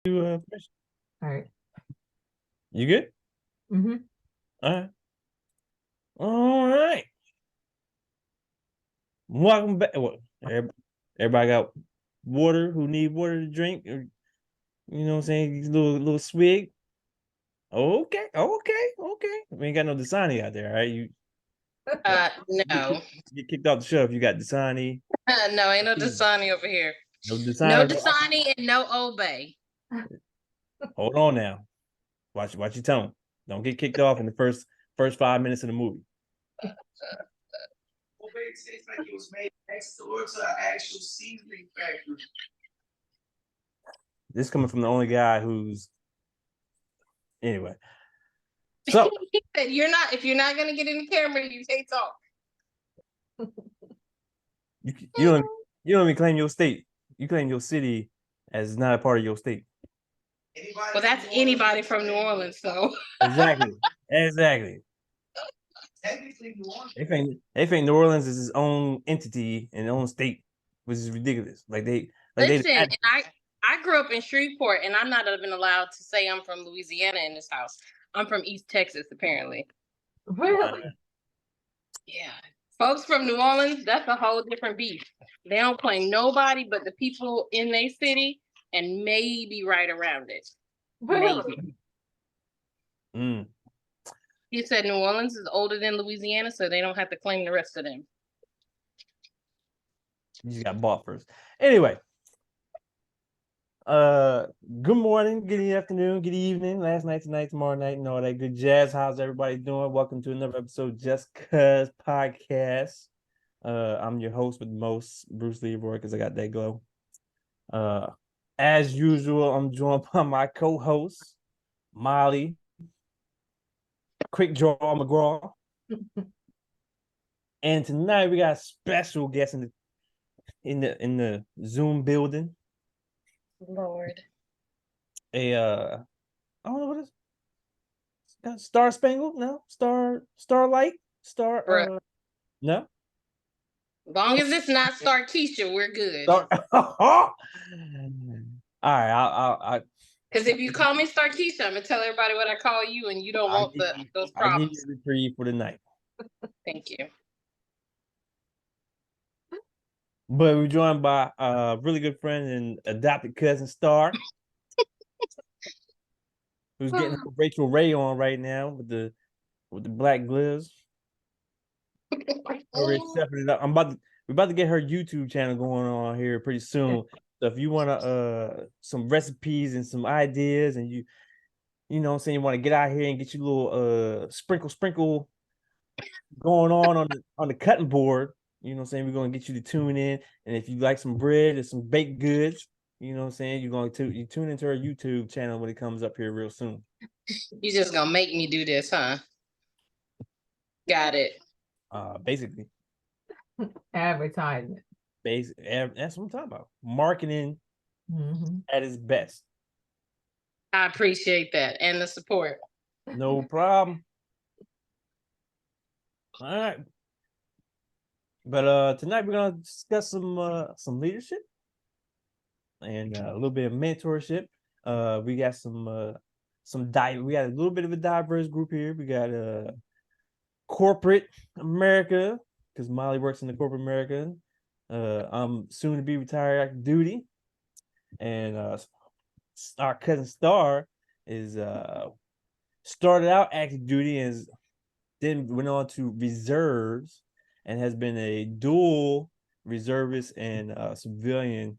First. All right. You good? Mm-hmm. All right. All right. Welcome back. Well, everybody got water who need water to drink, or you know what I'm saying? Little swig. Okay. We ain't got no Dasani out there, right? You No. get kicked off the show if you got Dasani. No, ain't no Dasani over here. No No Dasani. Dasani and no Obey. Hold on now. Watch your tone. Don't get kicked off in the first 5 minutes of the movie. It tastes like it was made next door to an actual seasoning factory. This coming from the only guy who's anyway. So you're not if you're not gonna get in the camera, you can't talk. you don't even claim your state. You claim your city as not a part of your state. Well, that's anybody from New Orleans, so Exactly. Technically, New Orleans. They think New Orleans is its own entity and its own state, which is ridiculous. Listen, and I grew up in Shreveport, and I'm not even allowed to say I'm from Louisiana in this house. I'm from East Texas, apparently. Really? Yeah. Folks from New Orleans, that's a whole different beef. They don't claim nobody but the people in their city and maybe right around it. Really? Maybe. He said New Orleans is older than Louisiana, so they don't have to claim the rest of them. You just got bought first. Anyway. Good morning, good afternoon, good evening, last night, tonight, tomorrow night, and all that good jazz. How's everybody doing? Welcome to another episode of Just Cuz Podcast. I'm your host with the most, Bruce Leroy, because I got that glow. As usual, I'm joined by my co-host, Molly, Quick Draw McGraw. And tonight we got a special guest in the Zoom building. Lord. I don't know what is Star Spangled? No? Starlight? No? Long as it's not Starr Keisha, we're good. All right, I because if you call me Starr Keisha, I'm gonna tell everybody what I call you, and you don't want those problems. I give you a reprieve for the night. Thank you. But we're joined by a really good friend and adopted cousin Starr, who's getting Rachel Ray on right now with the black glizz. We're about to get her YouTube channel going on here pretty soon. So if you want some recipes and some ideas, and you know what I'm saying, you want to get out here and get your little sprinkle going on the cutting board, you know what I'm saying, we're gonna get you to tune in. And if you like some bread or some baked goods, you know what I'm saying, you tune into our YouTube channel when it comes up here real soon. You just gonna make me do this, huh? Got it. Basically. Advertisement. That's what I'm talking about. Marketing at its best. I appreciate that and the support. No problem. All right. But tonight we're gonna discuss some leadership and a little bit of mentorship. We got we got a little bit of a diverse group here. We got corporate America, because Molly works in the corporate America. I'm soon to be retired active duty, and our cousin Starr is started out active duty and then went on to reserves and has been a dual reservist and civilian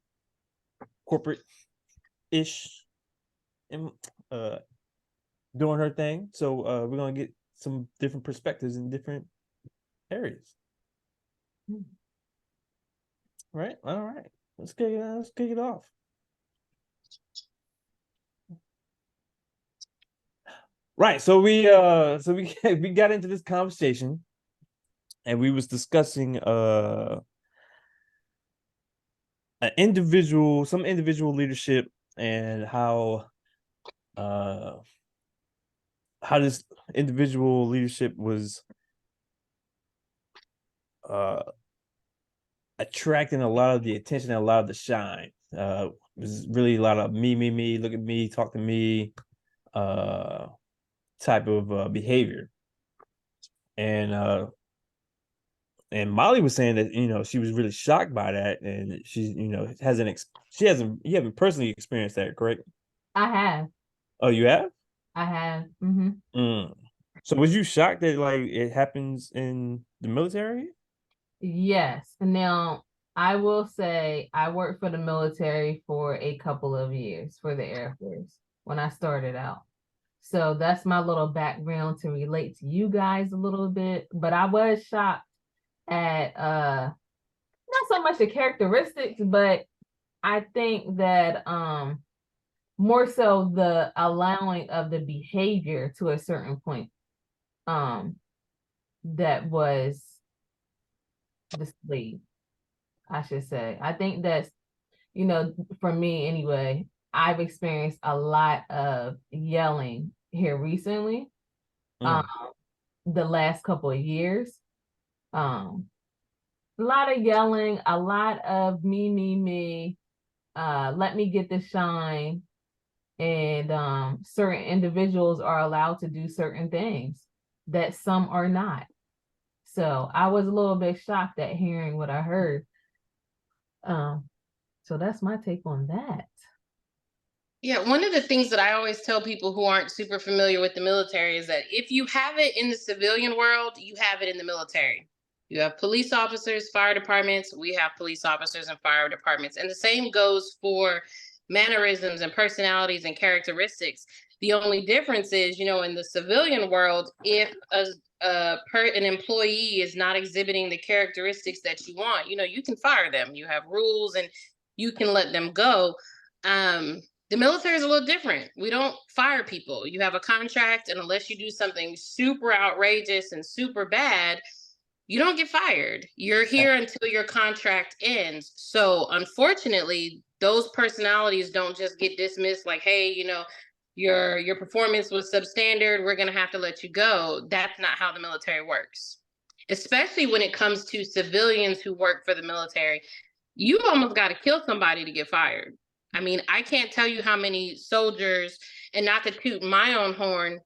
corporate-ish and doing her thing. So we're gonna get some different perspectives in different areas. Right? All right. Let's kick it off. Right. So we got into this conversation and we was discussing some individual leadership and how this individual leadership was attracting a lot of the attention and a lot of the shine. was really a lot of me, look at me, talk to me, type of behavior. And Molly was saying that she was really shocked by that, and she you haven't personally experienced that, correct? I have. Oh, you have? I have. Mm-hmm. Mm. So was you shocked that like it happens in the military? Yes. Now, I will say I worked for the military for a couple of years for the Air Force when I started out. So that's my little background to relate to you guys a little bit. But I was shocked at not so much the characteristics, but I think that more so the allowing of the behavior to a certain point that was displayed, I should say. I think that's, for me anyway, I've experienced a lot of yelling here recently, Mm. the last couple of years. A lot of yelling, a lot of me, let me get the shine. And certain individuals are allowed to do certain things that some are not. So I was a little bit shocked at hearing what I heard. So that's my take on that. Yeah, one of the things that I always tell people who aren't super familiar with the military is that if you have it in the civilian world, you have it in the military. You have police officers, fire departments, we have police officers and fire departments. And the same goes for mannerisms and personalities and characteristics. The only difference is, in the civilian world, if an employee is not exhibiting the characteristics that you want, you can fire them. You have rules and you can let them go. The military is a little different. We don't fire people. You have a contract, and unless you do something super outrageous and super bad, you don't get fired. You're here until your contract ends. So unfortunately, those personalities don't just get dismissed like, hey, your performance was substandard. We're gonna have to let you go. That's not how the military works. Especially when it comes to civilians who work for the military. You almost got to kill somebody to get fired. I mean, I can't tell you how many soldiers, and not to toot my own horn,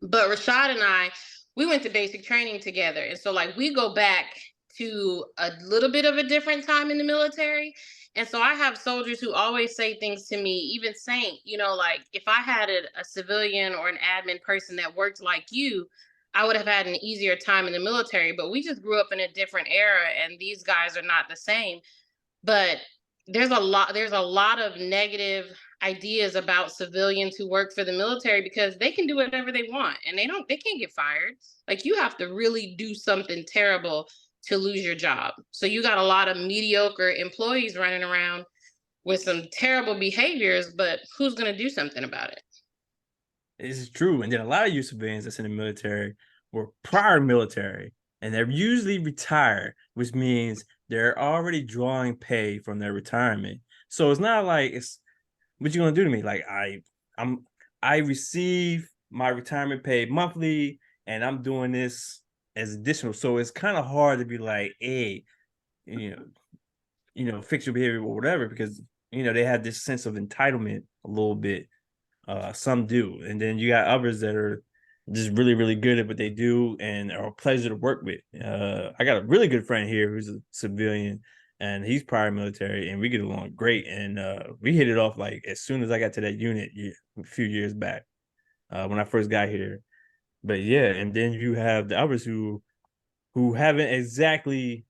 but Rashad and I, we went to basic training together. And so, like, we go back to a little bit of a different time in the military. And so I have soldiers who always say things to me, even Saint, like if I had a civilian or an admin person that worked like you, I would have had an easier time in the military. But we just grew up in a different era, and these guys are not the same. But there's a lot of negative ideas about civilians who work for the military because they can do whatever they want and they can't get fired. Like, you have to really do something terrible to lose your job. So you got a lot of mediocre employees running around with some terrible behaviors, but who's going to do something about it? This is true. And then a lot of you civilians that's in the military were prior military, and they're usually retired, which means they're already drawing pay from their retirement. So it's not like it's what you gonna do to me? Like I receive my retirement pay monthly, and I'm doing this as additional. So it's kind of hard to be like, hey, fix your behavior or whatever, because they have this sense of entitlement a little bit. Some do, and then you got others that are just really, really good at what they do and are a pleasure to work with. I got a really good friend here who's a civilian, and he's prior military, and we get along great. And we hit it off like as soon as I got to that unit a few years back when I first got here. But yeah, and then you have the others who haven't exactly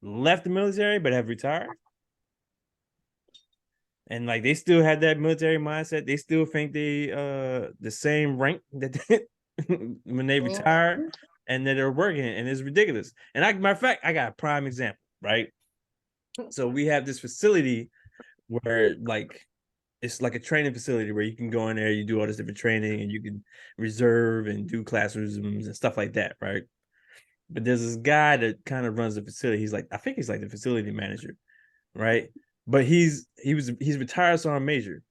left the military but have retired. And like they still had that military mindset. They still think they the same rank that when they retire, and that they're working, and it's ridiculous. And matter of fact, I got a prime example, right? So we have this facility where like it's like a training facility where you can go in there, you do all this different training, and you can reserve and do classrooms and stuff like that, right? But there's this guy that kind of runs the facility. I think he's like the facility manager, right? But he's retired sergeant major,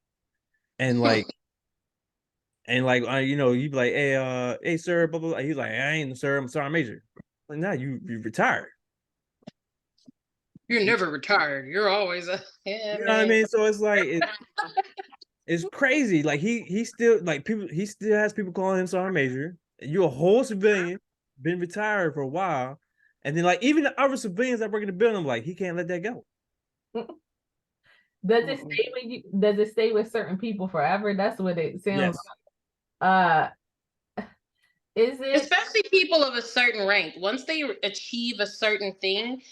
and like you'd be like, hey sir, blah blah blah. He's like, I ain't sir, I'm sergeant major. Like, nah, you retired. You're never retired. You're always a yeah, You know what I man. mean? So it's like it's crazy. Like he still like people. He still has people calling him Sergeant Major. You're a whole civilian, been retired for a while, and then like even the other civilians that work in the building, like he can't let that go. Does it stay with you? Does it stay with certain people forever? That's what it sounds Yes. like. Is it? Especially people of a certain rank. Once they achieve a certain thing,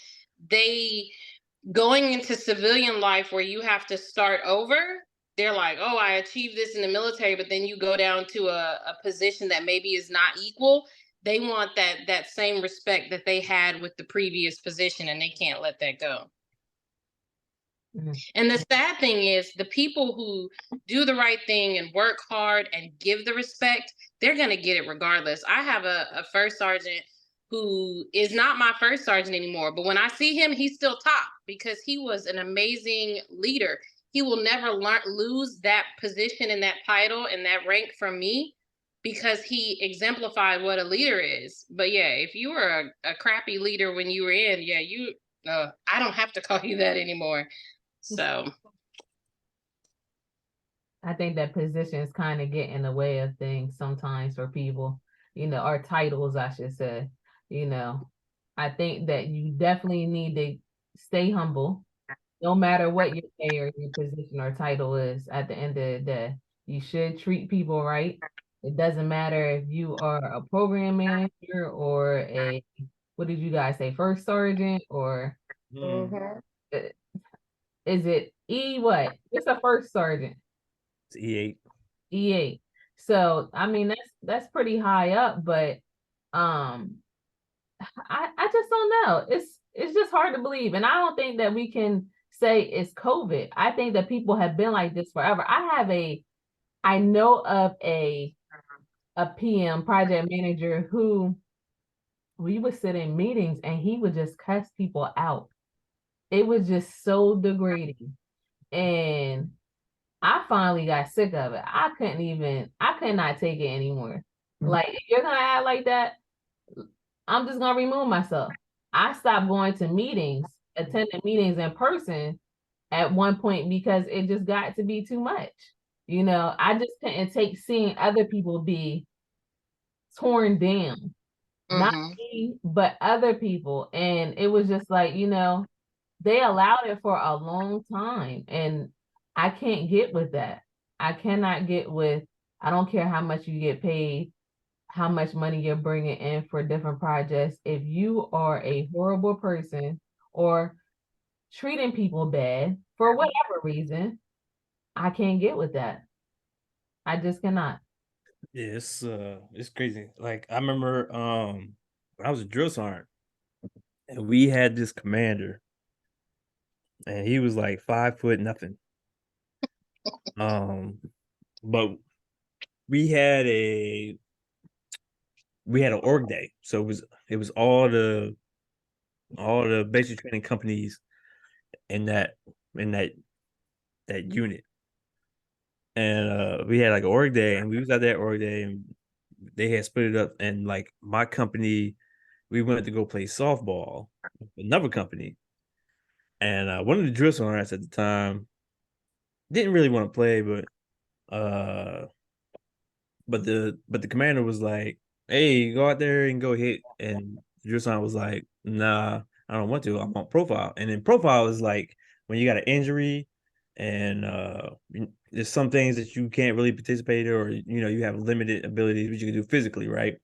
they going into civilian life where you have to start over. They're like, oh, I achieved this in the military, but then you go down to a position that maybe is not equal. They want that same respect that they had with the previous position, and they can't let that go. Mhm. And the sad thing is, the people who do the right thing and work hard and give the respect, they're going to get it regardless. I have a first sergeant who is not my first sergeant anymore, but when I see him, he's still top because he was an amazing leader. He will never lose that position and that title and that rank from me because he exemplified what a leader is. But yeah, if you were a crappy leader when you were in, yeah, I don't have to call you that anymore. So I think that positions kind of get in the way of things sometimes for people, or titles, I should say. I think that you definitely need to stay humble, no matter what your pay or your position or title is. At the end of the day, you should treat people right. It doesn't matter if you are a program manager or what did you guys say, first sergeant, or Mm. uh, is it what? It's a first sergeant. It's E8. E8. So I mean that's pretty high up, but um I just don't know. It's just hard to believe. And I don't think that we can say it's COVID. I think that people have been like this forever. I know of a PM project manager who we would sit in meetings and he would just cuss people out. It was just so degrading. And I finally got sick of it. I could not take it anymore. Like, if you're gonna act like that, I'm just gonna remove myself. I stopped going to meetings, attending meetings in person at one point because it just got to be too much. I just couldn't take seeing other people be torn down. Not mhm. me, but other people. And it was just like, they allowed it for a long time. And I can't get with that. I cannot get with, I don't care how much you get paid, how much money you're bringing in for different projects. If you are a horrible person or treating people bad for whatever reason, I can't get with that. I just cannot. Yeah, it's crazy. Like I remember when I was a drill sergeant and we had this commander and he was like 5 foot nothing. Um but we had a we had an org day. So it was all the basic training companies in that unit. And we had like an org day and we was at that org day and they had split it up and like my company, we went to go play softball with another company. And one of the drill sergeants at the time didn't really want to play, uh but the commander was like, "Hey, go out there and go hit." And the drill sergeant was like, "Nah, I don't want to. I'm on profile." And then profile is like when you got an injury and there's some things that you can't really participate in, or you have limited abilities which you can do physically, right?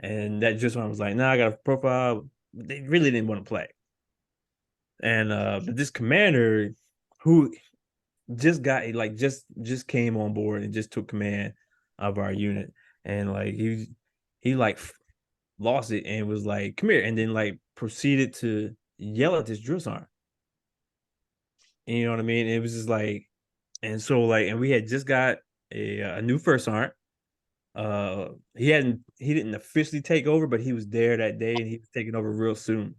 And that drill sergeant was like, "Nah, I got a profile." They really didn't want to play. And but this commander who just got like just came on board and just took command of our unit, and like he like lost it and was like, "Come here," and then like proceeded to yell at this drill sergeant. And you know what I mean? It was just like, and so like, and we had just got a new first sergeant. He didn't officially take over, but he was there that day and he was taking over real soon.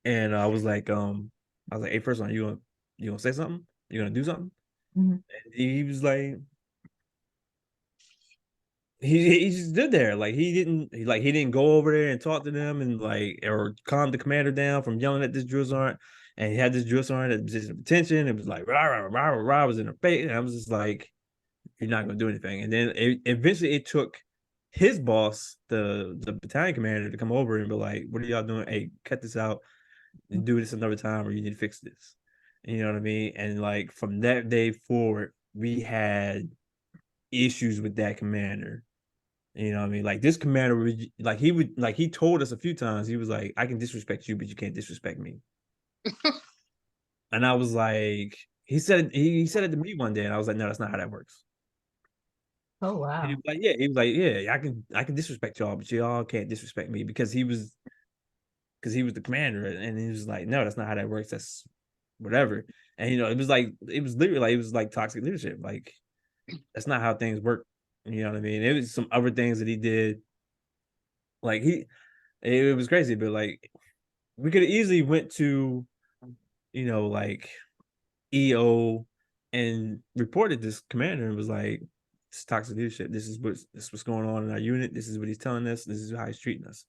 And I was like, "Hey, first sergeant, you gonna say something? You gonna do something?" Mhm. And he was like, he just stood there like he didn't go over there and talk to them and like or calm the commander down from yelling at this drill sergeant. And he had this drill sergeant at position of attention. It was like rah rah rah rah rah was in her face, and I was just like, "You're not gonna do anything." And then eventually it took his boss, the battalion commander, to come over and be like, "What are y'all doing? Hey, cut this out. You do this another time, or you need to fix this." You know what I mean? And like from that day forward, we had issues with that commander. You know what I mean? Like this commander would he told us a few times, he was like, I can disrespect you, but you can't disrespect me. And I was like, he said it to me one day, and I was like, no, that's not how that works. Oh And wow. he was like, he was like, yeah, I can disrespect y'all, but y'all can't disrespect me because he was the commander, and he was like, no, that's not how that works. That's whatever. And it was literally like it was like toxic leadership. Like that's not how things work. You know what I mean? It was some other things that he did. Like it was crazy, but like we could have easily went to, like EO and reported this commander and was like, "It's toxic leadership. This is what's going on in our unit. This is what he's telling us. This is how he's treating us."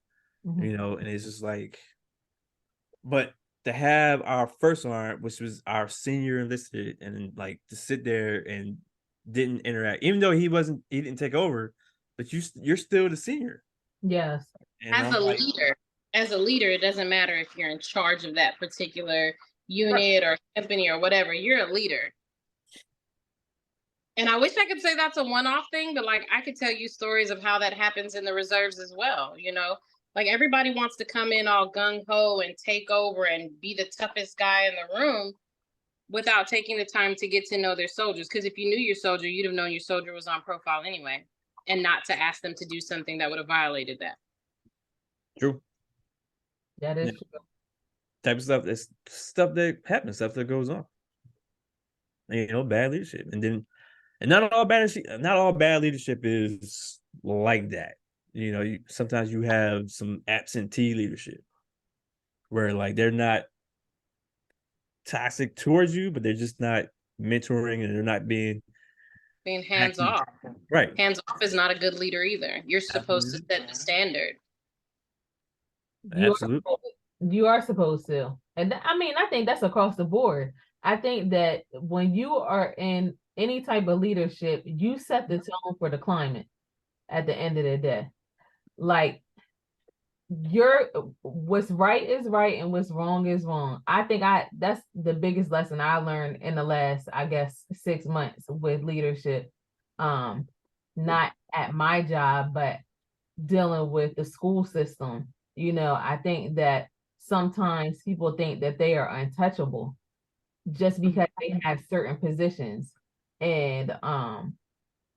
Mhm. And it's just like, but to have our first sergeant, which was our senior enlisted, and then like to sit there and didn't interact, even though he didn't take over, but you're still the senior. Yes. And As I'm a like, leader, it doesn't matter if you're in charge of that particular right. unit or company or whatever. You're a leader. And I wish I could say that's a one-off thing, but like I could tell you stories of how that happens in the reserves as well. Like everybody wants to come in all gung ho and take over and be the toughest guy in the room without taking the time to get to know their soldiers. Because if you knew your soldier, you'd have known your soldier was on profile anyway, and not to ask them to do something that would have violated that. True. That Yeah. is true. Type of stuff. That's stuff that happens, stuff that goes on. Bad leadership. And not all bad leadership is like that. Sometimes you have some absentee leadership where like they're not toxic towards you, but they're just not mentoring and they're not being Hands active. off. Right. Hands off is not a good leader either. You're supposed to Absolutely. set the standard. You Absolutely. you are supposed to. And I mean, I think that's across the board. I think that when you are in any type of leadership, you set the tone for the climate at the end of the day. Like what's right is right and what's wrong is wrong. I think that's the biggest lesson I learned in the last, I guess, 6 months with leadership. Not at my job, but dealing with the school system. I think that sometimes people think that they are untouchable just because they have certain positions. And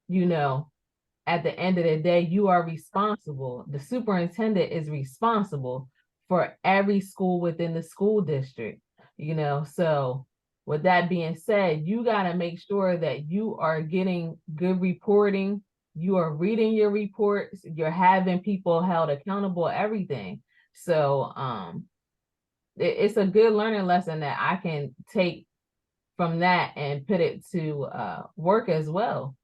you know, at the end of the day, you are responsible. The superintendent is responsible for every school within the school district. So with that being said, you got to make sure that you are getting good reporting, you are reading your reports, you're having people held accountable, everything. So it's a good learning lesson that I can take from that and put it to work as well.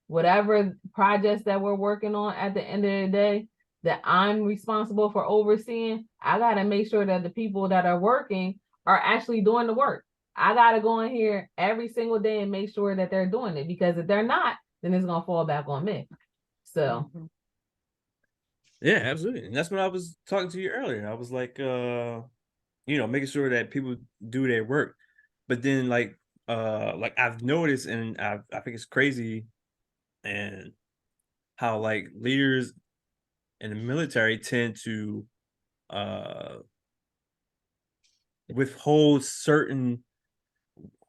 Whatever projects that we're working on at the end of the day that I'm responsible for overseeing, I got to make sure that the people that are working are actually doing the work. I got to go in here every single day and make sure that they're doing it, because if they're not, then it's going to fall back on me. So Yeah, absolutely. And that's what I was talking to you earlier. I was like, making sure that people do their work. But then like I've noticed, and I think it's crazy, and how like leaders in the military tend to uh withhold certain,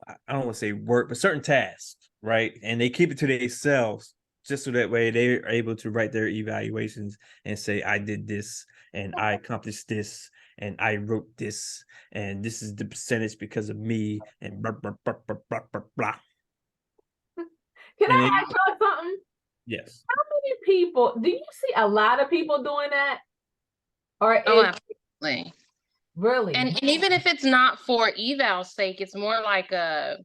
I don't want to say work, but certain tasks, right? And they keep it to themselves just so that way they're able to write their evaluations and say, I did this and I accomplished this and I wrote this and this is the percentage because of me and blah blah blah blah blah blah blah. can And I then ask y'all something? yes. How many people do you see a lot of people doing that? Or Oh, is absolutely. Really. And even if it's not for eval's sake, it's more like I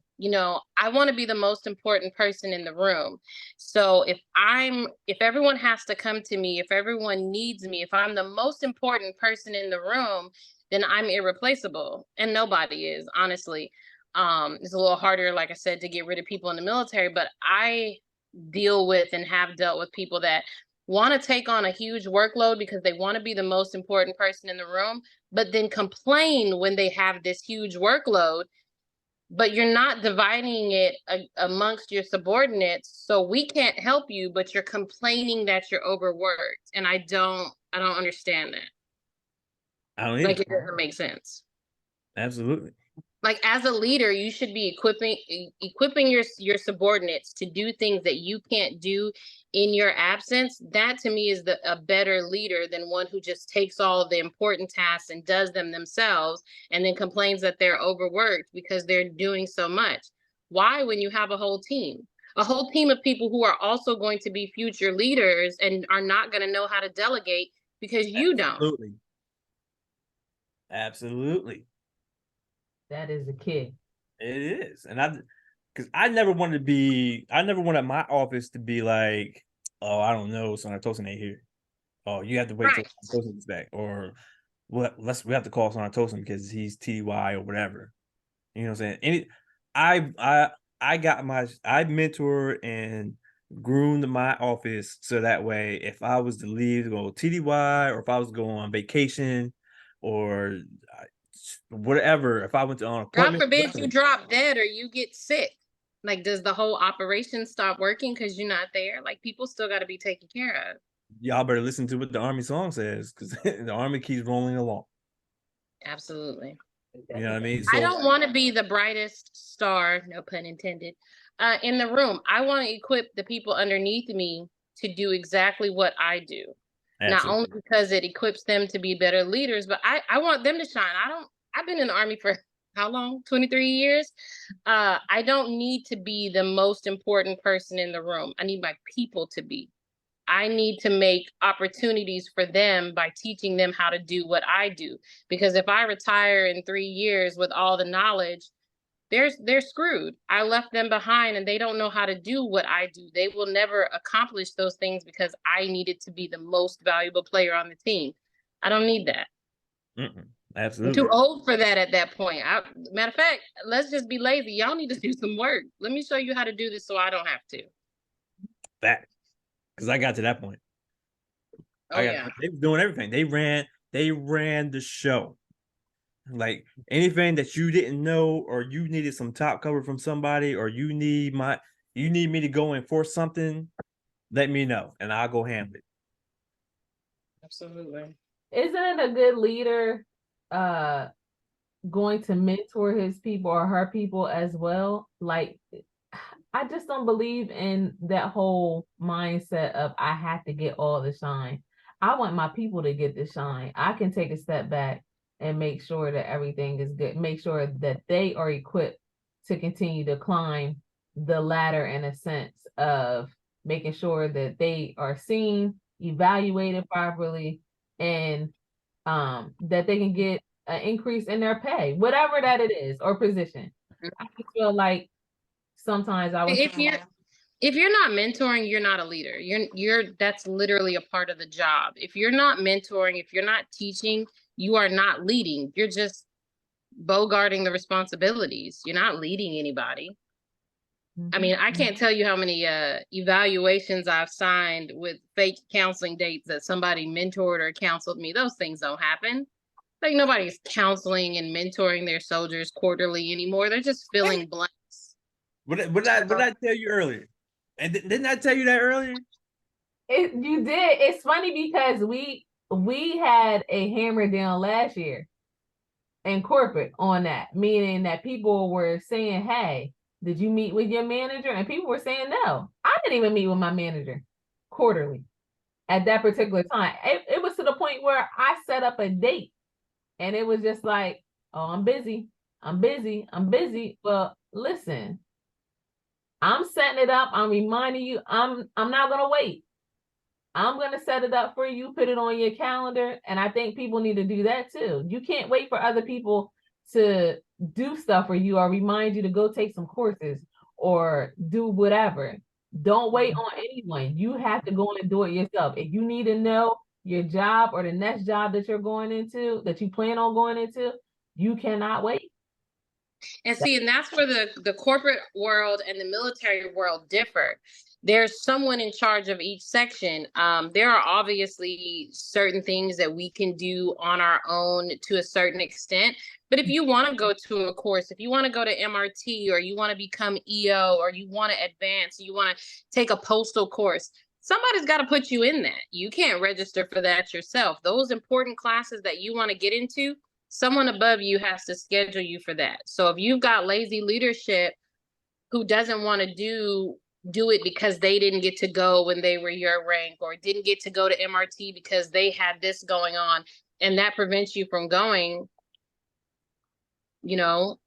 want to be the most important person in the room. So if everyone has to come to me, if everyone needs me, if I'm the most important person in the room, then I'm irreplaceable. And nobody is, honestly. It's a little harder, like I said, to get rid of people in the military, but I deal with and have dealt with people that want to take on a huge workload because they want to be the most important person in the room, but then complain when they have this huge workload, but you're not dividing it amongst your subordinates. So we can't help you, but you're complaining that you're overworked. And I don't understand that. I don't Like, either. it doesn't make sense. Absolutely. Like, as a leader, you should be equipping your subordinates to do things that you can't do in your absence. That to me is a better leader than one who just takes all of the important tasks and does them themselves and then complains that they're overworked because they're doing so much. Why, when you have a whole team of people who are also going to be future leaders and are not going to know how to delegate because you don't? Absolutely. Absolutely. That is a kid. It is. And because I never wanted my office to be like, oh, I don't know, Senator Tosin ain't here. Oh, you have to wait till Right. Senator Tosin gets back. Or we have to call Senator Tosin because he's TDY or whatever. You know what I'm saying? I mentor and groomed my office so that way if I was to leave to go TDY or if I was to go on vacation or whatever, if I went on God appointment, forbid you drop dead or you get sick. Like, does the whole operation stop working because you're not there? Like, people still got to be taken care of. y'all better listen to what the Army song says because the Army keeps rolling along. Absolutely. You know what I mean? I So don't want to be the brightest star, no pun intended, in the room. I want to equip the people underneath me to do exactly what I do. Not only absolutely. because it equips them to be better leaders, but I want them to shine. I've been in the Army for how long? 23 years. I don't need to be the most important person in the room. I need my people to be. I need to make opportunities for them by teaching them how to do what I do. Because if I retire in 3 years with all the knowledge, they're screwed. I left them behind and they don't know how to do what I do. They will never accomplish those things because I needed to be the most valuable player on the team. I don't need that. I'm Absolutely. too old for that at that point. Matter of fact, let's just be lazy. Y'all need to do some work. Let me show you how to do this so I don't have to. Fact. Because I got to that point. Oh, yeah. They were doing everything. They ran the show. Like anything that you didn't know, or you needed some top cover from somebody, or you need me to go enforce something, let me know and I'll go handle it. Absolutely. Isn't it a good leader going to mentor his people or her people as well? Like, I just don't believe in that whole mindset of I have to get all the shine. I want my people to get the shine. I can take a step back and make sure that everything is good. Make sure that they are equipped to continue to climb the ladder in a sense of making sure that they are seen, evaluated properly, and that they can get an increase in their pay, whatever that it is, or position. I just feel like sometimes I was If you're not mentoring, you're not a leader. That's literally a part of the job. If you're not mentoring, if you're not teaching, you are not leading. You're just bogarting the responsibilities. You're not leading anybody. I mean, I can't tell you how many evaluations I've signed with fake counseling dates that somebody mentored or counseled me. Those things don't happen. Like, nobody's counseling and mentoring their soldiers quarterly anymore. They're just filling blanks. What did I tell you earlier? And didn't I tell you that earlier? You did. It's funny because we had a hammer down last year in corporate on that, meaning that people were saying, hey, did you meet with your manager? And people were saying, no, I didn't even meet with my manager quarterly at that particular time. It was to the point where I set up a date and it was just like, oh, I'm busy. Well, listen, I'm setting it up. I'm reminding you, I'm not gonna wait. I'm gonna set it up for you, put it on your calendar, and I think people need to do that too. You can't wait for other people to do stuff for you or remind you to go take some courses or do whatever. Don't wait on anyone. You have to go and do it yourself. If you need to know your job or the next job that you're going into, that you plan on going into, you cannot wait. And see, and that's where the corporate world and the military world differ. There's someone in charge of each section. There are obviously certain things that we can do on our own to a certain extent. But if you want to go to a course, if you want to go to MRT, or you want to become EO, or you want to advance, you want to take a postal course, somebody's got to put you in that. You can't register for that yourself. Those important classes that you want to get into, someone above you has to schedule you for that. So if you've got lazy leadership who doesn't want to do it because they didn't get to go when they were your rank, or didn't get to go to MRT because they had this going on, and that prevents you from going,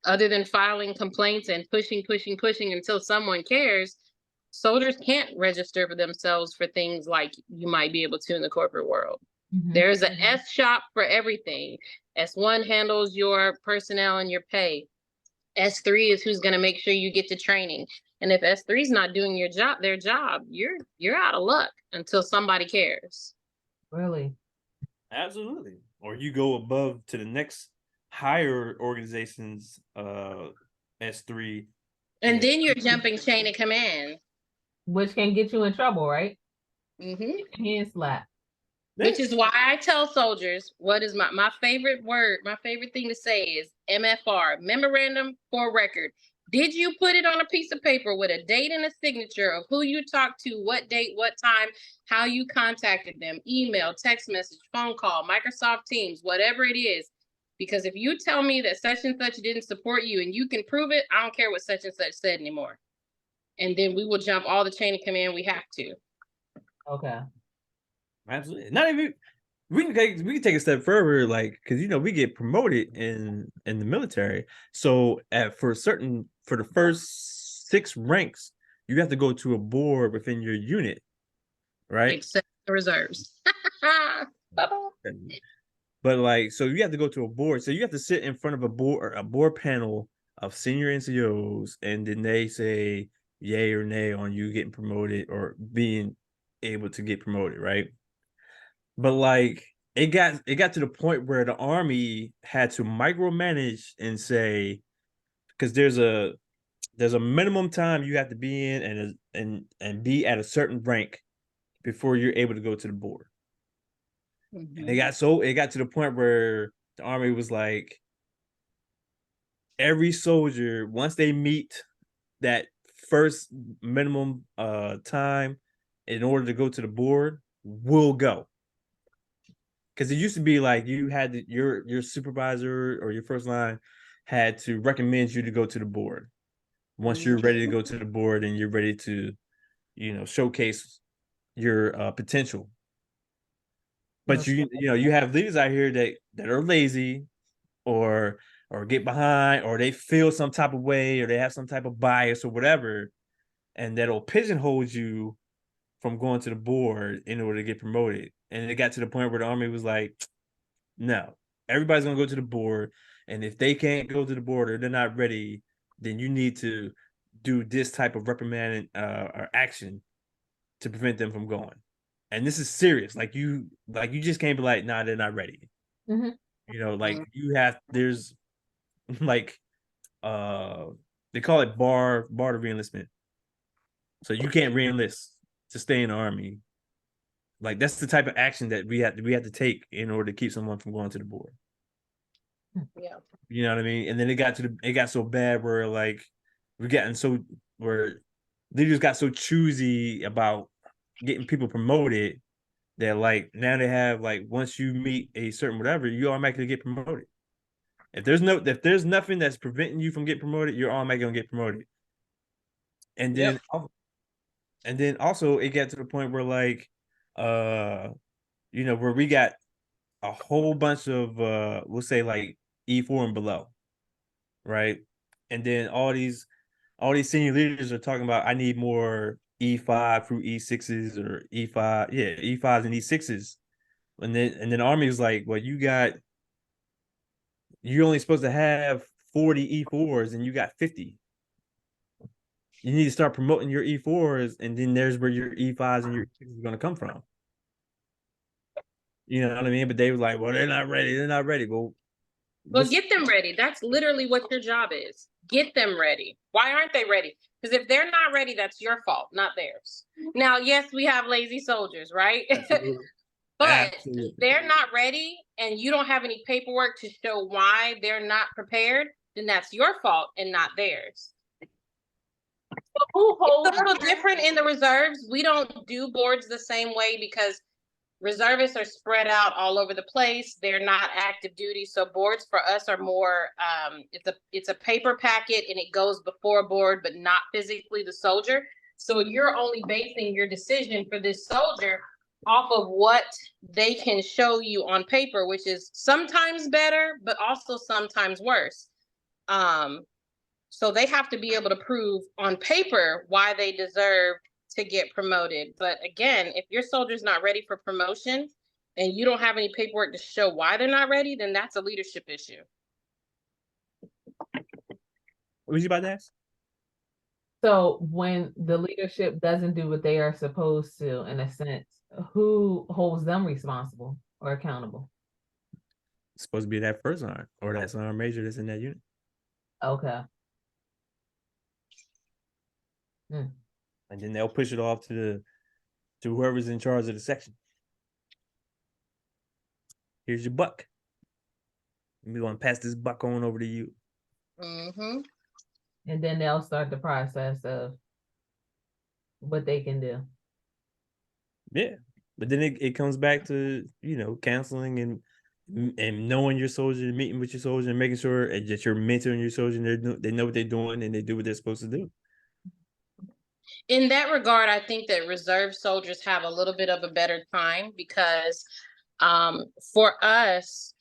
other than filing complaints and pushing until someone cares, soldiers can't register for themselves for things like you might be able to in the corporate world. There's an S shop for everything. S1 handles your personnel and your pay. S3 is who's going to make sure you get to training. And if S3 is not doing their job, you're out of luck until somebody cares. Really? Absolutely. Or you go above to the next higher organization's S3. And then you're jumping chain of command. Which can get you in trouble, right? Mm-hmm. Hand slap. Which is why I tell soldiers, what is my favorite word, my favorite thing to say is MFR, Memorandum for Record. Did you put it on a piece of paper with a date and a signature of who you talked to, what date, what time, how you contacted them, email, text message, phone call, Microsoft Teams, whatever it is? Because if you tell me that such and such didn't support you and you can prove it, I don't care what such and such said anymore. And then we will jump all the chain of command we have to. Okay. Absolutely. Not even we can take a step further, like, because we get promoted in the military. So for the first 6 ranks, you have to go to a board within your unit, right? Except the reserves. But like, so you have to go to a board. So you have to sit in front of a board panel of senior NCOs, and then they say yay or nay on you getting promoted or being able to get promoted, right? But like, it got to the point where the Army had to micromanage and say, because there's a minimum time you have to be in and be at a certain rank before you're able to go to the board. And it got to the point where the Army was like, every soldier, once they meet that first minimum time in order to go to the board, will go. Because it used to be like you had your supervisor or your first line had to recommend you to go to the board. Once you're ready to go to the board and you're ready to, showcase your potential. But you have leaders out here that are lazy or get behind, or they feel some type of way, or they have some type of bias or whatever, and that'll pigeonhole you from going to the board in order to get promoted. And it got to the point where the Army was like, no, everybody's gonna go to the board, and if they can't go to the board or they're not ready, then you need to do this type of reprimand or action to prevent them from going. And this is serious. Like you just can't be like, nah, they're not ready. There's like they call it bar to reenlistment. So you can't reenlist to stay in the Army. Like, that's the type of action that we have to take in order to keep someone from going to the board. Yeah. You know what I mean? And then it got so bad where like where leaders got so choosy about getting people promoted that like now they have like, once you meet a certain whatever, you automatically get promoted. If there's nothing that's preventing you from getting promoted, you're automatically gonna get promoted. And then also it got to the point where like where we got a whole bunch of we'll say like E4 and below, right? And then all these senior leaders are talking about, I need more E5 through E6s or E5, yeah, E5s and E6s. And then the Army was like, well, you're only supposed to have 40 E4s and you got 50. You need to start promoting your E4s, and then there's where your E5s and your E6s are gonna come from. You know what I mean? But they were like, well, they're not ready. They're not ready. Well, get them ready. That's literally what your job is. Get them ready. Why aren't they ready? Because if they're not ready, that's your fault, not theirs. Now, yes, we have lazy soldiers, right? But if they're not ready and you don't have any paperwork to show why they're not prepared, then that's your fault and not theirs. So who holds it's a little different in the reserves. We don't do boards the same way because reservists are spread out all over the place. They're not active duty. So boards for us are more, it's a paper packet and it goes before a board, but not physically the soldier. So you're only basing your decision for this soldier off of what they can show you on paper, which is sometimes better, but also sometimes worse. So they have to be able to prove on paper why they deserve to get promoted. But again, if your soldier's not ready for promotion and you don't have any paperwork to show why they're not ready, then that's a leadership issue. What was you about to ask? So when the leadership doesn't do what they are supposed to, in a sense, who holds them responsible or accountable? It's supposed to be that first sergeant or that sergeant major that's in that unit. Okay. And then they'll push it off to whoever's in charge of the section. Here's your buck. We're gonna pass this buck on over to you. And then they'll start the process of what they can do. Yeah, but then it comes back to, you know, counseling and knowing your soldier and meeting with your soldier and making sure that you're mentoring your soldier and they know what they're doing and they do what they're supposed to do. In that regard, I think that reserve soldiers have a little bit of a better time because for us,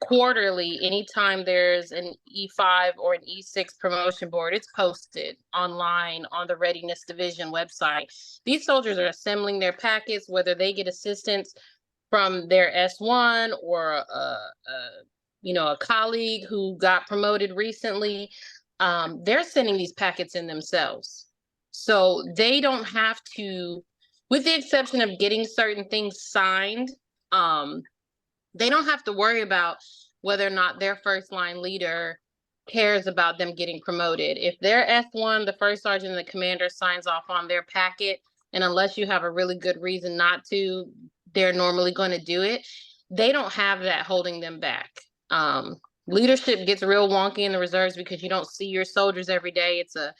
quarterly, anytime there's an E5 or an E6 promotion board, it's posted online on the Readiness Division website. These soldiers are assembling their packets, whether they get assistance from their S1 or a colleague who got promoted recently. They're sending these packets in themselves. So they don't have to, with the exception of getting certain things signed, they don't have to worry about whether or not their first line leader cares about them getting promoted. If their S1, the first sergeant and the commander signs off on their packet, and unless you have a really good reason not to, they're normally going to do it. They don't have that holding them back. Leadership gets real wonky in the reserves because you don't see your soldiers every day. It's a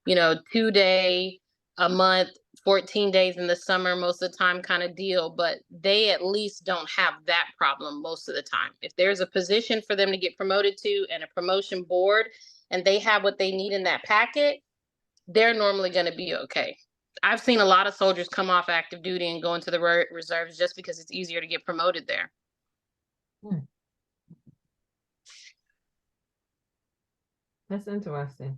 2-day, a month, 14 days in the summer, most of the time kind of deal, but they at least don't have that problem most of the time. If there's a position for them to get promoted to and a promotion board and they have what they need in that packet, they're normally going to be okay. I've seen a lot of soldiers come off active duty and go into the reserves just because it's easier to get promoted there. That's interesting.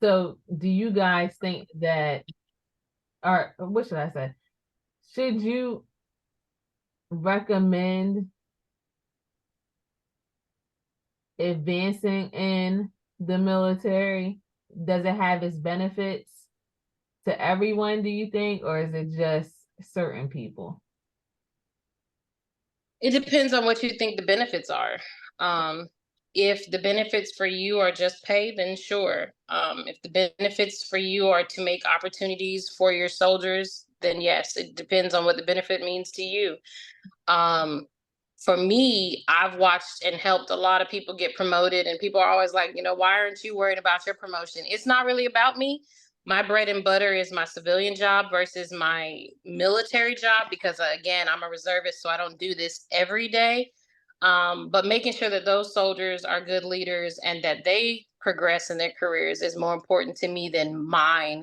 So do you guys think that, or what should I say? Should you recommend advancing in the military? Does it have its benefits to everyone, do you think, or is it just certain people? It depends on what you think the benefits are. If the benefits for you are just pay, then sure. If the benefits for you are to make opportunities for your soldiers, then yes, it depends on what the benefit means to you. For me, I've watched and helped a lot of people get promoted, and people are always like, why aren't you worried about your promotion? It's not really about me. My bread and butter is my civilian job versus my military job, because again, I'm a reservist, so I don't do this every day. But making sure that those soldiers are good leaders and that they progress in their careers is more important to me than mine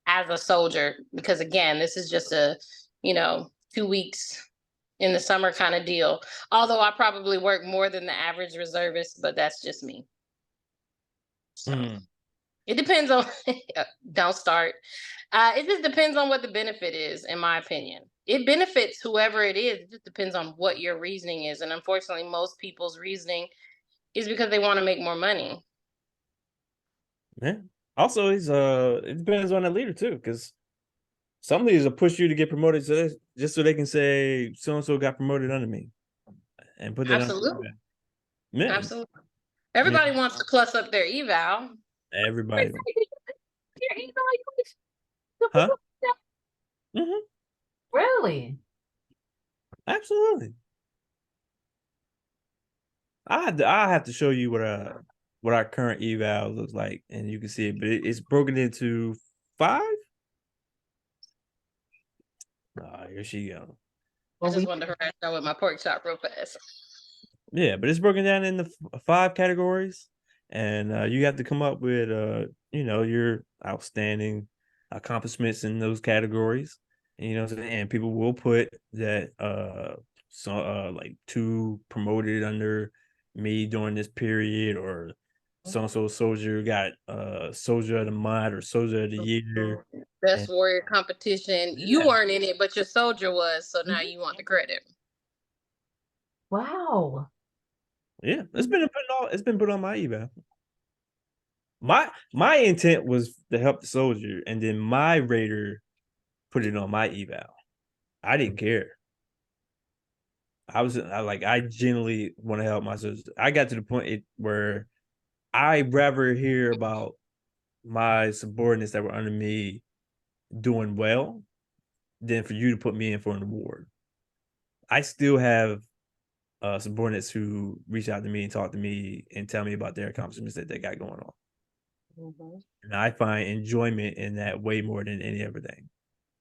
as a soldier. Because again, this is just a, 2 weeks in the summer kind of deal. Although I probably work more than the average reservist, but that's just me. So Mm. it depends on. Don't start. It just depends on what the benefit is, in my opinion. It benefits whoever it is. It just depends on what your reasoning is, and unfortunately, most people's reasoning is because they want to make more money. Yeah. Also, it depends on the leader too, because some leaders will push you to get promoted just so they can say so and so got promoted under me, and put that on. Absolutely, Yeah, absolutely. yeah. Everybody wants to plus up their eval. Everybody, Your evaluation. huh? Hmm. Really? Absolutely. I have to show you what our current eval looks like, and you can see it, but it's broken into 5. Here she go. I Well, just wanted to harass y'all with my pork chop real fast. Yeah, but it's broken down into 5 categories, and you have to come up with your outstanding accomplishments in those categories. And, you know what I'm saying? And people will put that like 2 promoted under me during this period, or so and so soldier got soldier of the month or soldier of the year. Best And warrior competition. You yeah, weren't in it, but your soldier was, so now Mhm. you want the credit. wow. Yeah, it's been put on my eval. My intent was to help the soldier, and then my raider put it on my eval. I didn't care. I genuinely want to help my sister. I got to the point where I rather hear about my subordinates that were under me doing well than for you to put me in for an award. I still have subordinates who reach out to me and talk to me and tell me about their accomplishments that they got going on. And I find enjoyment in that way more than any other thing.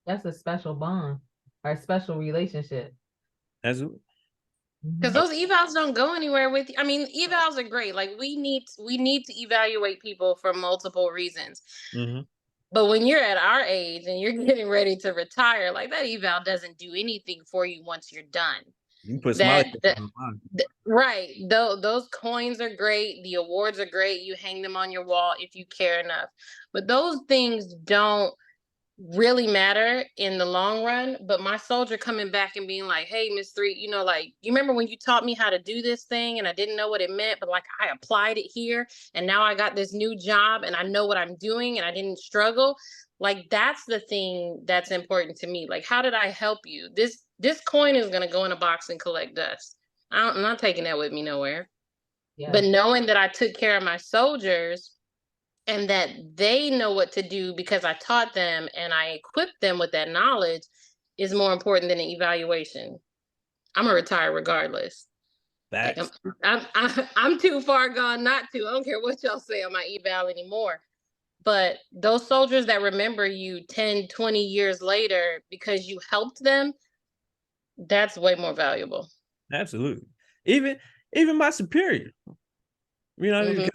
That's a special bond or a special relationship. Absolutely. Because Mhm. those evals don't go anywhere with you. I mean, evals are great. Like we need to evaluate people for multiple reasons. Mm-hmm. But when you're at our age and you're getting ready to retire, like that eval doesn't do anything for you once you're done. You can put smiley That, face that on mine. right. Those coins are great. The awards are great. You hang them on your wall if you care enough. But those things don't really matter in the long run. But my soldier coming back and being like, hey, Miss Three, like, you remember when you taught me how to do this thing and I didn't know what it meant, but like I applied it here and now I got this new job and I know what I'm doing and I didn't struggle. Like that's the thing that's important to me. Like, how did I help you? This coin is gonna go in a box and collect dust. I'm not taking that with me nowhere. Yeah. But knowing that I took care of my soldiers and that they know what to do because I taught them and I equipped them with that knowledge is more important than an evaluation. I'm gonna retire regardless. Like Facts. I'm too far gone not to. I don't care what y'all say on my eval anymore. But those soldiers that remember you 10, 20 years later because you helped them, that's way more valuable. Absolutely. Even my superior. You know, Hmm.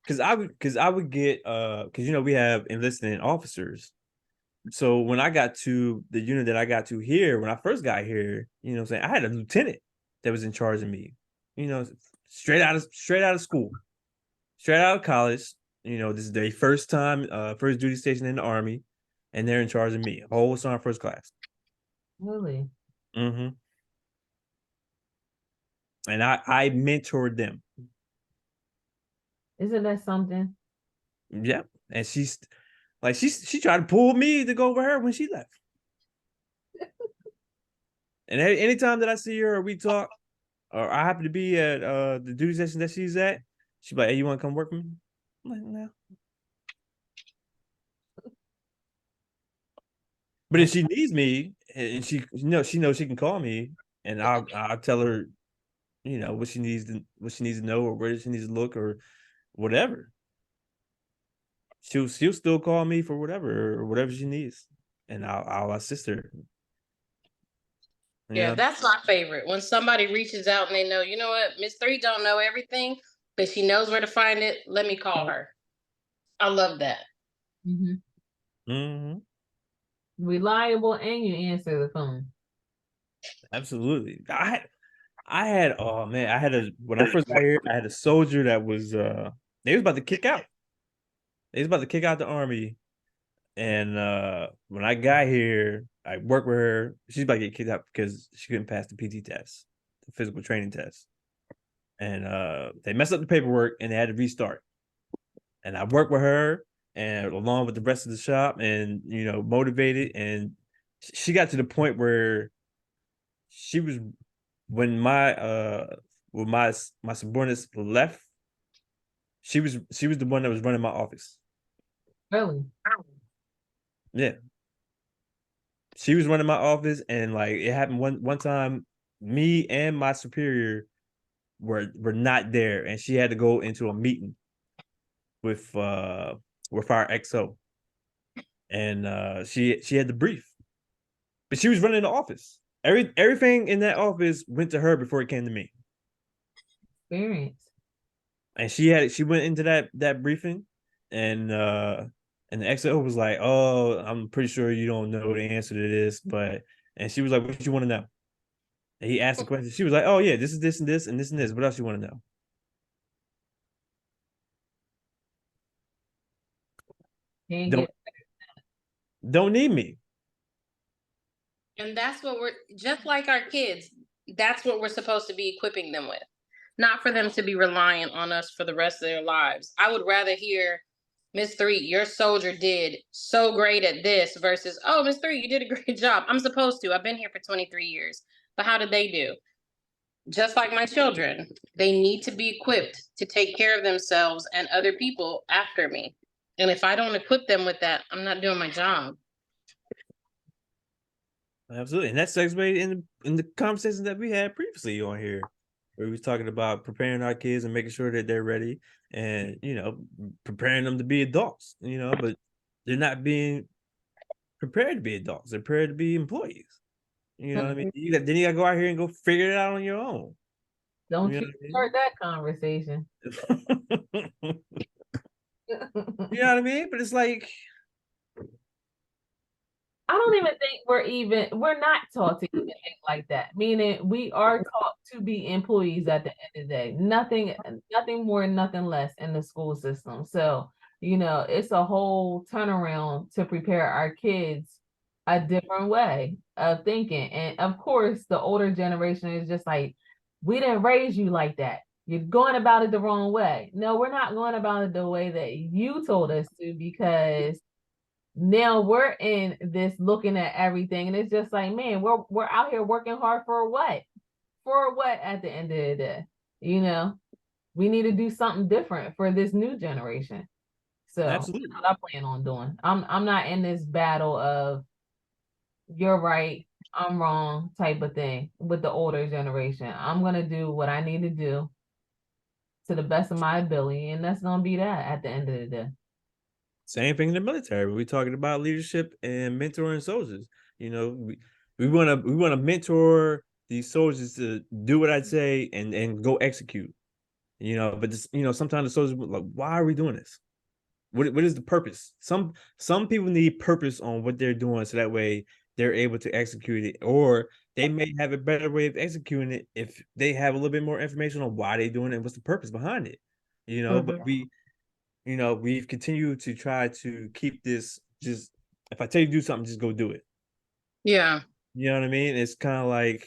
because I would get because we have enlisted officers. So when I got to the unit that I got to here, when I first got here, what I'm saying, I had a lieutenant that was in charge of me. Straight out of school, straight out of college. This is their first time, first duty station in the Army, and they're in charge of me. Whole sergeant first class. Really? Mm-hmm. And I mentored them. Isn't that something? Yeah. And she's like she tried to pull me to go with her when she left. And anytime that I see her or we talk, or I happen to be at the duty station that she's at, she's like, "Hey, you want to come work with me?" I'm like, "No." But if she needs me, and she knows she can call me, and I'll tell her, what she needs to know, or where she needs to look, or whatever. She'll still call me for whatever she needs, and I'll assist her. Yeah, that's my favorite. When somebody reaches out and they know, you know what, Miss Three don't know everything, but she knows where to find it. Let me call her. I love that. Mm-hmm. Mm-hmm. Reliable, and you answer the phone. Absolutely. I had oh man, when I first got here, I had a soldier that was they was about to kick out. They was about to kick out the army. And when I got here, I worked with her. She's about to get kicked out because she couldn't pass the PT test, the physical training test. And they messed up the paperwork and they had to restart. And I worked with her and along with the rest of the shop and motivated. And she got to the point where she was when my subordinates left, she was the one that was running my office. Really? Yeah. She was running my office, and like it happened one time, me and my superior were not there, and she had to go into a meeting with our XO. And she had to brief. But she was running the office. Everything in that office went to her before it came to me. Experience. And she went into that briefing, and the XO was like, "Oh, I'm pretty sure you don't know the answer to this," and she was like, "What you want to know?" And he asked the question. She was like, "Oh yeah, this is this and this and this and this. What else you want to know?" Can't Don't get don't need me. And that's what we're just like our kids. That's what we're supposed to be equipping them with, not for them to be reliant on us for the rest of their lives. I would rather hear, Miss Three, your soldier did so great at this versus, oh, Miss Three, you did a great job. I'm supposed to. I've been here for 23 years. But how did they do? Just like my children, they need to be equipped to take care of themselves and other people after me. And if I don't equip them with that, I'm not doing my job. Absolutely, and that segues in the conversation that we had previously on here, where we was talking about preparing our kids and making sure that they're ready, and preparing them to be adults. But they're not being prepared to be adults. They're prepared to be employees. You know what I mean? Then you gotta go out here and go figure it out on your own. Don't You you know what start that conversation. I mean? You know what I mean? But it's like, I don't even think we're not taught to even think like that. Meaning we are taught to be employees at the end of the day. Nothing more, nothing less in the school system. So, it's a whole turnaround to prepare our kids a different way of thinking. And of course, the older generation is just like, we didn't raise you like that. You're going about it the wrong way. No, we're not going about it the way that you told us to, because now we're in this looking at everything, and it's just like, man, we're out here working hard for what? For what at the end of the day? We need to do something different for this new generation. So absolutely. that's what I plan on doing. I'm not in this battle of you're right, I'm wrong type of thing with the older generation. I'm gonna do what I need to do to the best of my ability, and that's gonna be that at the end of the day. Same thing in the military. We're talking about leadership and mentoring soldiers. We want to mentor these soldiers to do what I say and go execute. But sometimes the soldiers like, why are we doing this? What is the purpose? Some people need purpose on what they're doing, so that way they're able to execute it, or they may have a better way of executing it if they have a little bit more information on why they're doing it and what's the purpose behind it. But we've continued to try to keep this just, if I tell you to do something, just go do it. Yeah. You know what I mean? It's kind of like,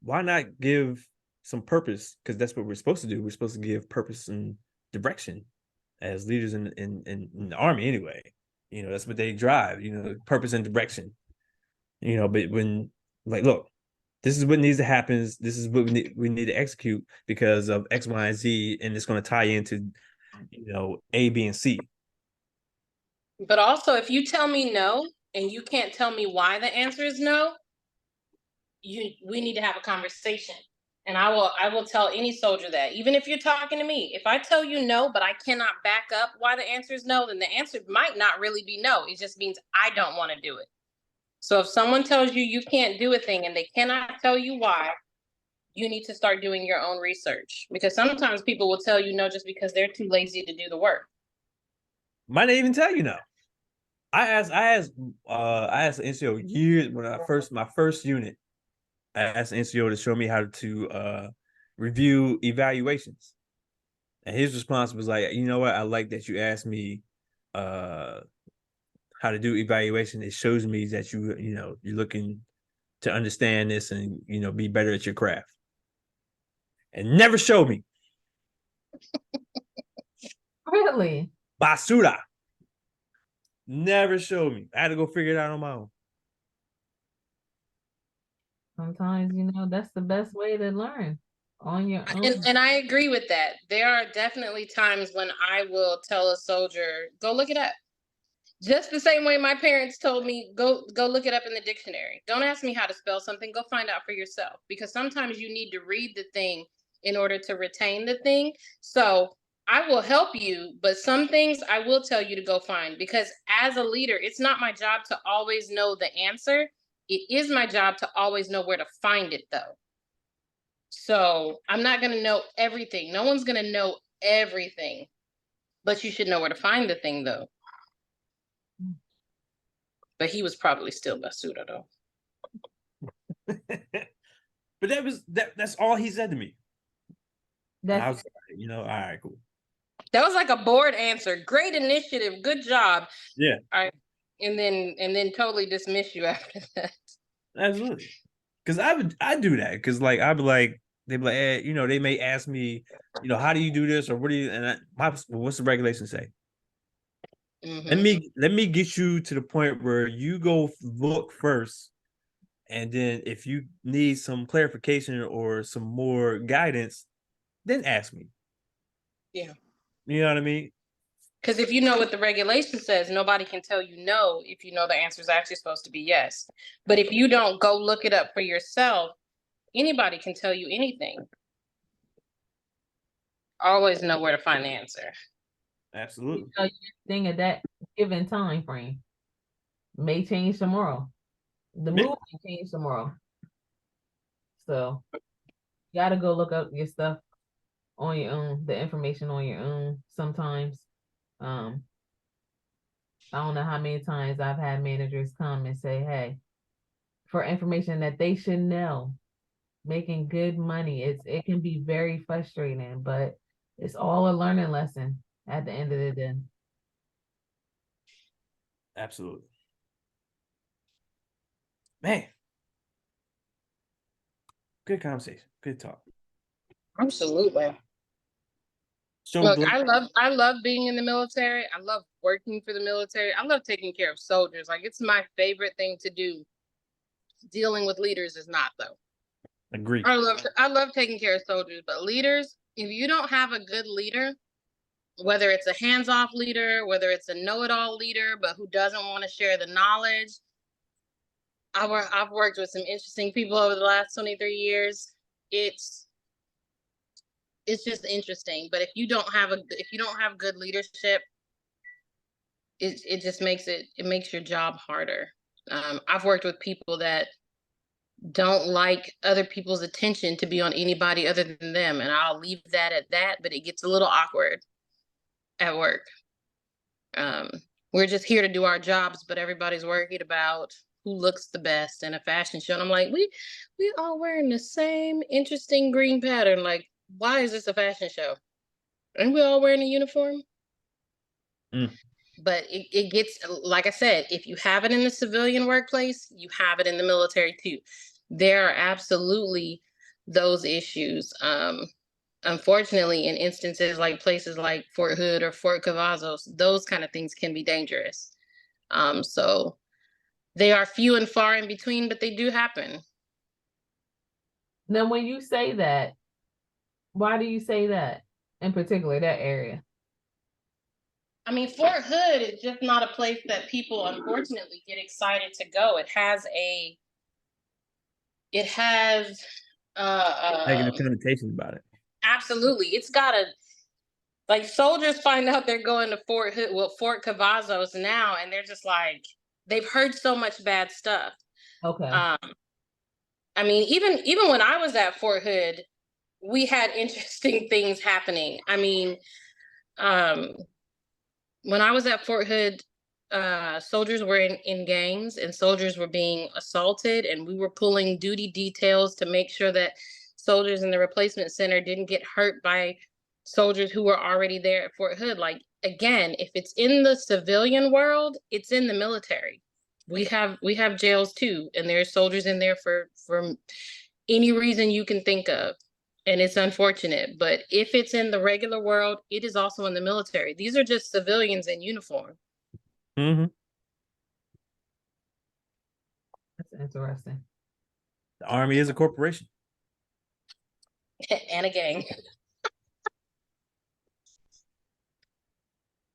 why not give some purpose? Because that's what we're supposed to do. We're supposed to give purpose and direction as leaders in the army anyway. That's what they drive, purpose and direction. But when, like, look, this is what needs to happen. This is what we need to execute because of X, Y, and Z, and it's going to tie into, A, B, and C. But also, if you tell me no and you can't tell me why the answer is no, we need to have a conversation. And I will tell any soldier that, even if you're talking to me, if I tell you no, but I cannot back up why the answer is no, then the answer might not really be no. It just means I don't want to do it. So if someone tells you you can't do a thing and they cannot tell you why, you need to start doing your own research, because sometimes people will tell you no just because they're too lazy to do the work. Might not even tell you no. I asked the NCO years when my first unit. I asked the NCO to show me how to review evaluations. And his response was like, you know what? I like that you asked me how to do evaluation. It shows me that you're looking to understand this and be better at your craft. And never showed me. Really? Basura. Never showed me. I had to go figure it out on my own. Sometimes, that's the best way to learn on your own. And I agree with that. There are definitely times when I will tell a soldier, go look it up. Just the same way my parents told me, go look it up in the dictionary. Don't ask me how to spell something. Go find out for yourself. Because sometimes you need to read the thing in order to retain the thing. So I will help you, but some things I will tell you to go find. Because as a leader, it's not my job to always know the answer. It is my job to always know where to find it, though. So I'm not going to know everything. No one's going to know everything. But you should know where to find the thing, though. But he was probably still basura, though. But that's all he said to me. And I That's was all right, cool. That was like a board answer. Great initiative. Good job. Yeah. All right. And then totally dismiss you after that. Absolutely. Because I do that. Because like I'd be like, they'd be like, they may ask me, how do you do this or what do you what's the regulation say? Mm-hmm. Let me get you to the point where you go look first, and then if you need some clarification or some more guidance, then ask me. Yeah. You know what I mean? Because if you know what the regulation says, nobody can tell you no if you know the answer is actually supposed to be yes. But if you don't go look it up for yourself, anybody can tell you anything. Always know where to find the answer. Absolutely. Thing at that given time frame may change tomorrow. The mood may change tomorrow. So you gotta go look up your stuff on your own, the information on your own sometimes. I don't know how many times I've had managers come and say, hey, for information that they should know, making good money. It can be very frustrating, but it's all a learning lesson at the end of the day. Absolutely. Man. Good conversation. Good talk. Absolutely. So look, I love being in the military. I love working for the military. I love taking care of soldiers. Like, it's my favorite thing to do. Dealing with leaders is not, though. Agree. I love taking care of soldiers, but leaders, if you don't have a good leader, whether it's a hands-off leader, whether it's a know-it-all leader, but who doesn't want to share the knowledge. I've worked with some interesting people over the last 23 years. It's just interesting. But if you don't have good leadership, it just makes your job harder. I've worked with people that don't like other people's attention to be on anybody other than them, and I'll leave that at that. But it gets a little awkward at work. We're just here to do our jobs, but everybody's worried about who looks the best in a fashion show. And I'm like, we all wearing the same interesting green pattern. Like, why is this a fashion show? Aren't we all wearing a uniform? But it gets, like I said, if you have it in the civilian workplace, you have it in the military too. There are absolutely those issues. Unfortunately, in instances like places like Fort Hood or Fort Cavazos, those kind of things can be dangerous. So they are few and far in between, but they do happen. Now, when you say that, why do you say that in particular, that area? I mean, Fort Hood is just not a place that people, unfortunately, get excited to go. It has negative connotations about it. Absolutely. It's got like, soldiers find out they're going to Fort Hood, well, Fort Cavazos now, and they're just like, they've heard so much bad stuff. Okay. I mean, even when I was at Fort Hood, we had interesting things happening. I mean, when I was at Fort Hood, soldiers were in gangs and soldiers were being assaulted, and we were pulling duty details to make sure that soldiers in the replacement center didn't get hurt by soldiers who were already there at Fort Hood. Like, again, if it's in the civilian world, it's in the military. We have jails too, and there's soldiers in there for any reason you can think of. And it's unfortunate, but if it's in the regular world, it is also in the military. These are just civilians in uniform. Mm-hmm. That's interesting. The Army is a corporation. And a gang.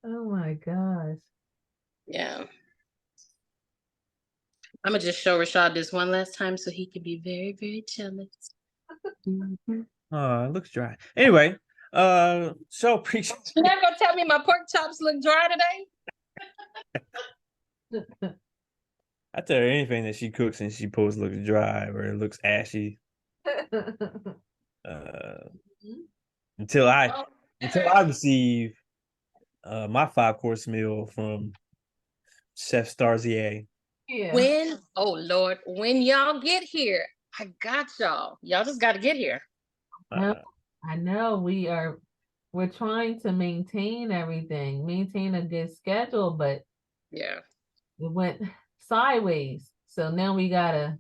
Oh my gosh. Yeah. I'm gonna just show Rashad this one last time so he can be very, very jealous. Mhm. It looks dry. Anyway, so appreciate. You're not gonna tell me my pork chops look dry today? I tell her anything that she cooks and she posts looks dry or it looks ashy. Until I receive my 5-course meal from Chef Starr. Yeah. When y'all get here, I got y'all. Y'all just gotta get here. No, I know we're trying to maintain everything, maintain a good schedule, but Yeah. it went sideways. So now we gotta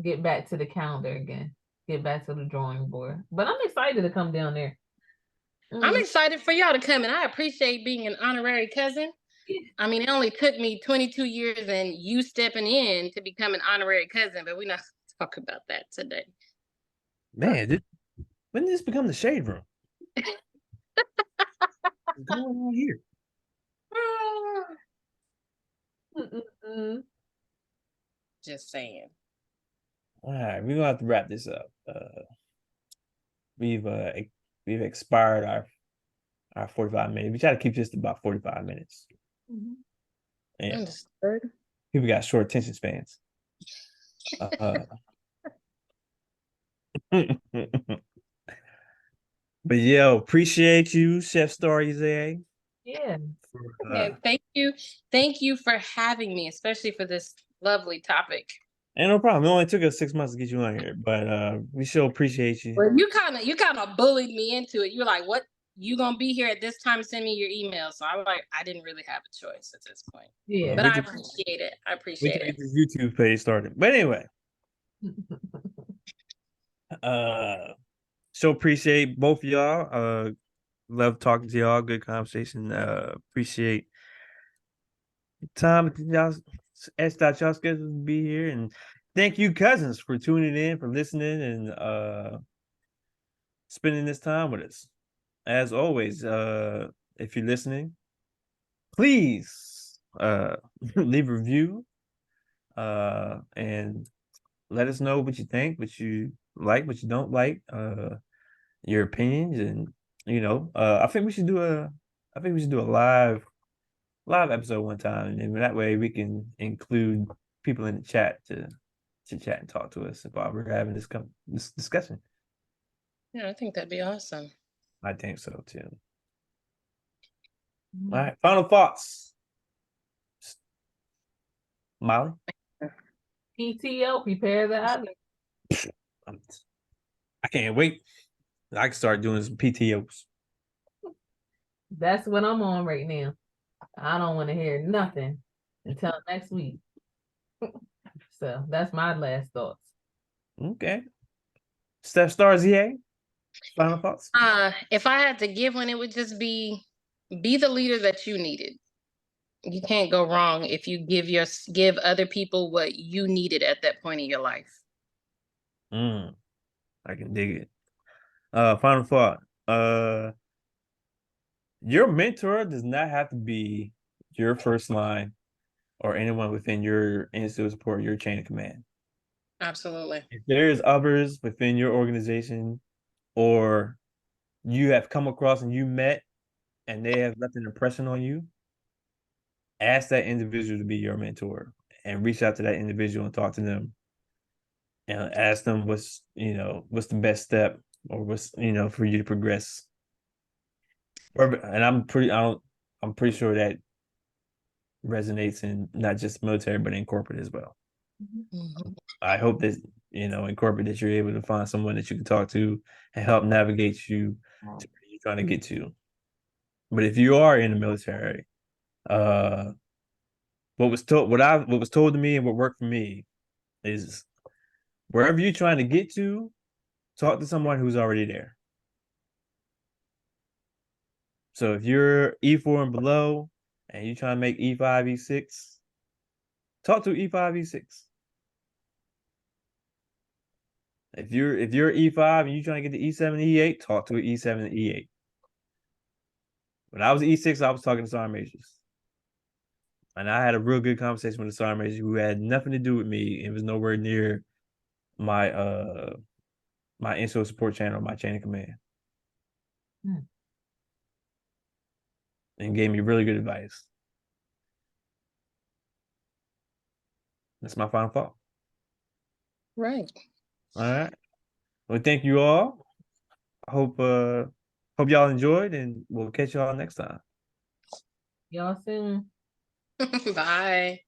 get back to the calendar again, get back to the drawing board. But I'm excited to come down there. I'm excited for y'all to come, and I appreciate being an honorary cousin. I mean, it only took me 22 years and you stepping in to become an honorary cousin, but we're not going to talk about that today. Man, when did this become the shade room? What's going on here? Just saying. All right, we're gonna have to wrap this up. We've expired our 45 minutes. We try to keep this to about 45 minutes. And Understood. people got short attention spans. But yo, appreciate you, Chef Starr. Yeah. Yeah, thank you for having me, especially for this lovely topic. Ain't no problem. It only took us 6 months to get you on here, but we sure appreciate you. Well, you kind of bullied me into it. You're like, "What? You gonna be here at this time? Send me your email." So I was like, I didn't really have a choice at this point. Yeah. But I appreciate it. I appreciate it. Get this YouTube page started. But anyway, so appreciate both of y'all. Love talking to y'all. Good conversation. Appreciate the time that y'all scheduled to be here, and thank you, cousins, for tuning in, for listening, and spending this time with us. As always, if you're listening, please leave a review and let us know what you think, what you like, what you don't like, your opinions, and I think we should do a live episode one time, and that way we can include people in the chat to chat and talk to us while we're having this discussion. Yeah, I think that'd be awesome. I think so too. All right, final thoughts, Molly. PTO, prepare the oven. I can't wait. I can start doing some PTOs. That's what I'm on right now. I don't want to hear nothing until next week. So that's my last thoughts. Okay. Steph Starr, ZA, final thoughts? If I had to give one, it would just be the leader that you needed. You can't go wrong if you give other people what you needed at that point in your life. I can dig it. Final thought. Your mentor does not have to be your first line or anyone within your institute of support, your chain of command. Absolutely. If there's others within your organization, or you have come across and you met and they have left an impression on you, ask that individual to be your mentor and reach out to that individual and talk to them and ask them what's the best step, or what's for you to progress. And I'm pretty sure that resonates in not just military but in corporate as well. Mm-hmm. I hope that in corporate that you're able to find someone that you can talk to and help navigate you to where you trying to get to. But if you are in the military, what was told to me and what worked for me is wherever you're trying to get to, talk to someone who's already there. So if you're E4 and below and you're trying to make E5, E6, talk to E5, E6. If you're E5 and you're trying to get to E7, E8, talk to an E7 and E8. When I was E6, I was talking to sergeant majors. And I had a real good conversation with a sergeant major who had nothing to do with me. It was nowhere near my my insular support channel, my chain of command. And gave me really good advice. That's my final thought. Right. All right. Well, thank you all. I hope y'all enjoyed, and we'll catch y'all next time. Y'all soon. Bye.